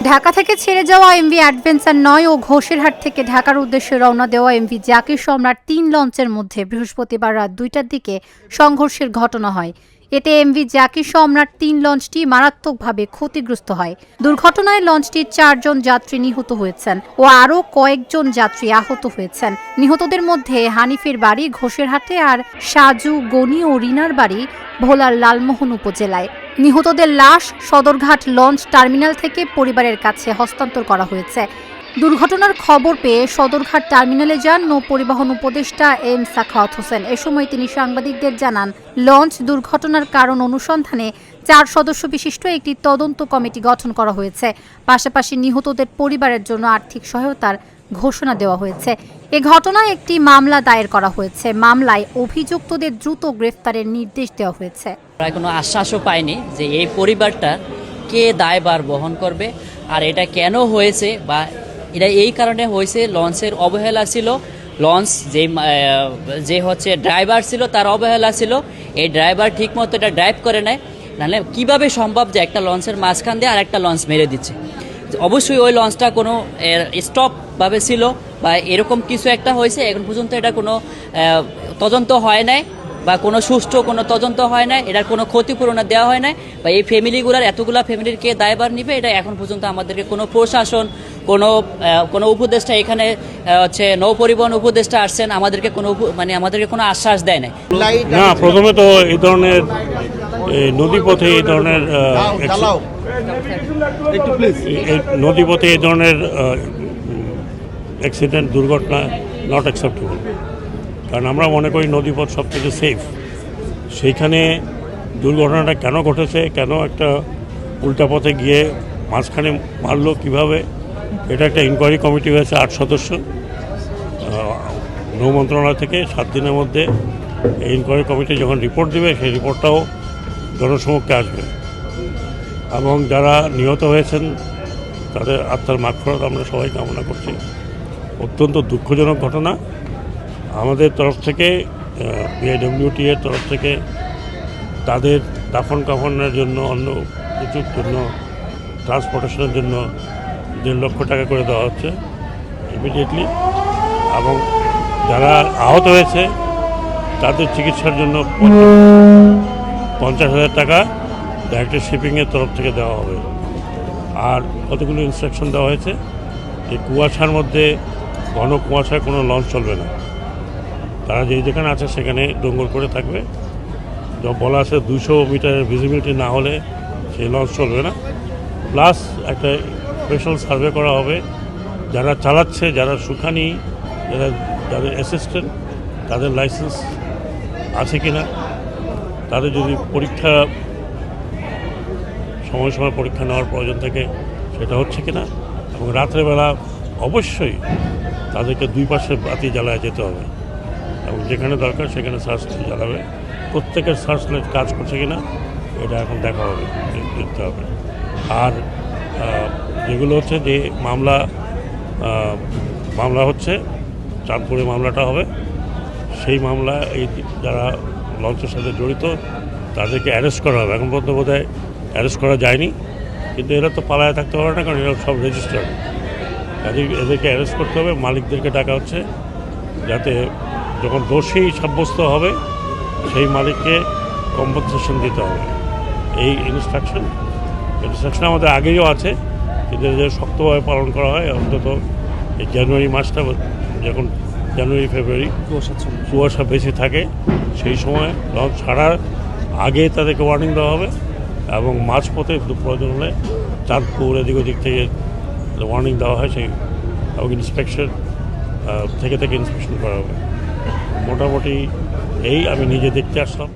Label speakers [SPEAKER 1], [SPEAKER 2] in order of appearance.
[SPEAKER 1] ঢাকা থেকে ছেড়ে যাওয়া এমভি অ্যাডভেঞ্চার 9 ও ঘোষেরহাট থেকে ঢাকার উদ্দেশ্যে রওনা দেওয়া এমভি জাকির সম্রাট 3 লঞ্চের মধ্যে বৃহস্পতিবার রাত 2টার দিকে সংঘর্ষের ঘটনা হয়। এতে এমভি জাকির সম্রাট 3 লঞ্চটি মারাত্মকভাবে ক্ষতিগ্রস্ত হয়। দুর্ঘটনায় লঞ্চটির 4 জন যাত্রী নিহত হয়েছেন ও আরও কয়েকজন যাত্রী আহত হয়েছেন। নিহতদের মধ্যে হানিফের বাড়ি ঘোষেরহাটে আর সাজু, গনি ও রিনার বাড়ি ভোলার লালমোহন উপজেলায়। নিহতদের লাশ সদরঘাট লঞ্চ টার্মিনাল থেকে পরিবারের কাছে হস্তান্তর করা হয়েছে। দুর্ঘটনার খবর পেয়ে সদরঘাট টার্মিনালে যান নৌ পরিবহন উপদেষ্টা এম সাখাওয়াত হোসেন। এ সময় তিনি সাংবাদিকদের জানান, লঞ্চ দুর্ঘটনার কারণ অনুসন্ধানে 4 সদস্য বিশিষ্ট একটি তদন্ত কমিটি গঠন করা হয়েছে। পাশাপাশি নিহতদের পরিবারের জন্য আর্থিক সহায়তার ঘোষণা দেওয়া হয়েছে। এ ঘটনায় একটি মামলা দায়ের করা হয়েছে। মামলায় অভিযুক্তদের দ্রুত গ্রেফতারের নির্দেশ দেওয়া হয়েছে।
[SPEAKER 2] কোনো আশ্বাসও পাইনি যে এই পরিবারটা কে দায়ভার বহন করবে, আর এটা কেন হয়েছে বা এটা এই কারণে হয়েছে। লঞ্চের অবহেলা ছিল, লঞ্চ যে হচ্ছে ড্রাইভার ছিল তার অবহেলা ছিল। এই ড্রাইভার ঠিকমতো এটা ড্রাইভ করে নেয়, নাহলে কীভাবে সম্ভব যে একটা লঞ্চের মাঝখান দিয়ে আর একটা লঞ্চ মেরে দিচ্ছে। অবশ্যই ওই লঞ্চটা কোনো স্টপভাবে ছিল বা এরকম কিছু একটা হয়েছে। এখন পর্যন্ত এটা কোনো তদন্ত হয় নাই বা কোনো সুষ্ঠু কোনো তদন্ত হয় না, এটার কোনো ক্ষতিপূরণ দেওয়া হয় না বা এই ফ্যামিলিগুলোর এতগুলা ফ্যামিলির কে দায়ভার নিবে, এটা এখন পর্যন্ত আমাদেরকে কোনো প্রশাসন কোনো উপদেষ্টা এখানে হচ্ছে নৌ পরিবহন উপদেষ্টা আসছেন, আমাদেরকে আমাদেরকে কোনো আশ্বাস দেয় না।
[SPEAKER 3] না, প্রথমে তো এই ধরনের নদীপথে এই ধরনের নদীপথে এই ধরনের অ্যাক্সিডেন্ট দুর্ঘটনা নট অ্যাকসেপ্টেবল। কারণ আমরা মনে করি নদীপথ সব থেকে সেফ। সেইখানে দুর্ঘটনাটা কেন ঘটেছে, কেন একটা উল্টা পথে গিয়ে মাঝখানে মারলো কীভাবে, এটা একটা ইনকোয়ারি কমিটি হয়েছে 8 সদস্য নৌ মন্ত্রণালয় থেকে। 7 দিনের মধ্যে এই ইনকোয়ারি কমিটি যখন রিপোর্ট দেবে সেই রিপোর্টটাও জনসমক্ষে আসবে এবং যারা নিহত হয়েছেন তাদের আত্মার মাগফিরাত আমরা সবাই কামনা করছি। অত্যন্ত দুঃখজনক ঘটনা। আমাদের তরফ থেকে বিআইডব্লিউটি এর তরফ থেকে তাদের দাফন কাফনের জন্য অন্য কিছুর জন্য ট্রান্সপোর্টেশনের জন্য 1.5 লক্ষ টাকা করে দেওয়া হচ্ছে ইমিডিয়েটলি, এবং যারা আহত হয়েছে তাদের চিকিৎসার জন্য 50,000 টাকা ডাইরেক্টর শিপিংয়ের তরফ থেকে দেওয়া হবে। আর কতগুলো ইনস্ট্রাকশন দেওয়া হয়েছে যে কুয়াশার মধ্যে ঘন কুয়াশায় কোনো লঞ্চ চলবে না, তারা যেখানে আছে সেখানে ডঙ্গর করে থাকবে। যা বলা আছে 200 মিটারের ভিজিবিলিটি না হলে সেই লঞ্চ চলবে না। প্লাস একটা স্পেশাল সার্ভে করা হবে, যারা চালাচ্ছে, যারা সুখানি, যাদের অ্যাসিস্ট্যান্ট, তাদের লাইসেন্স আছে কি না, তাদের যদি পরীক্ষা সময় পরীক্ষা নেওয়ার প্রয়োজন থাকে সেটা হচ্ছে কি না, এবং রাত্রেবেলা অবশ্যই তাদেরকে 2 পাশে বাতি জ্বালায় যেতে হবে এবং যেখানে দরকার সেখানে সার্চ লাইট জ্বালাবে। প্রত্যেকের সার্চ লাইট কাজ করছে কিনা এটা এখন দেখা হবে, দেখতে হবে। আর যেগুলো হচ্ছে যে মামলা হচ্ছে চাঁদপুরে মামলাটা হবে, সেই মামলা এই যারা লঞ্চের সাথে জড়িত তাদেরকে অ্যারেস্ট করা হবে। এখন পর্যন্ত বোধহয় অ্যারেস্ট করা যায়নি, কিন্তু এরা তো পালায় থাকতে পারে না, কারণ এরা সব রেজিস্টার্ড। এদেরকে অ্যারেস্ট করতে হবে। মালিকদেরকে ডাকা হচ্ছে যাতে যখন দোষী সাব্যস্ত হবে সেই মালিককে কম্পেনসেশন দিতে হবে। এই ইনস্ট্রাকশন আমাদের আগেও আছে, কিন্তু যে শক্তভাবে পালন করা হয়। অন্তত এই জানুয়ারি মাসটা, যখন জানুয়ারি ফেব্রুয়ারি কুয়াশা বেশি থাকে, সেই সময় লঞ্চ ছাড়ার আগে তাদেরকে ওয়ার্নিং দেওয়া হবে এবং মাঝপথে প্রয়োজন হলে চাঁদপুর এদিক ওদিক থেকে ওয়ার্নিং দেওয়া হয় সেই, এবং ইন্সপেকশন থেকে ইন্সপেকশন করা হবে। মোটামুটি এই আমি নিজে দেখতে আসলাম।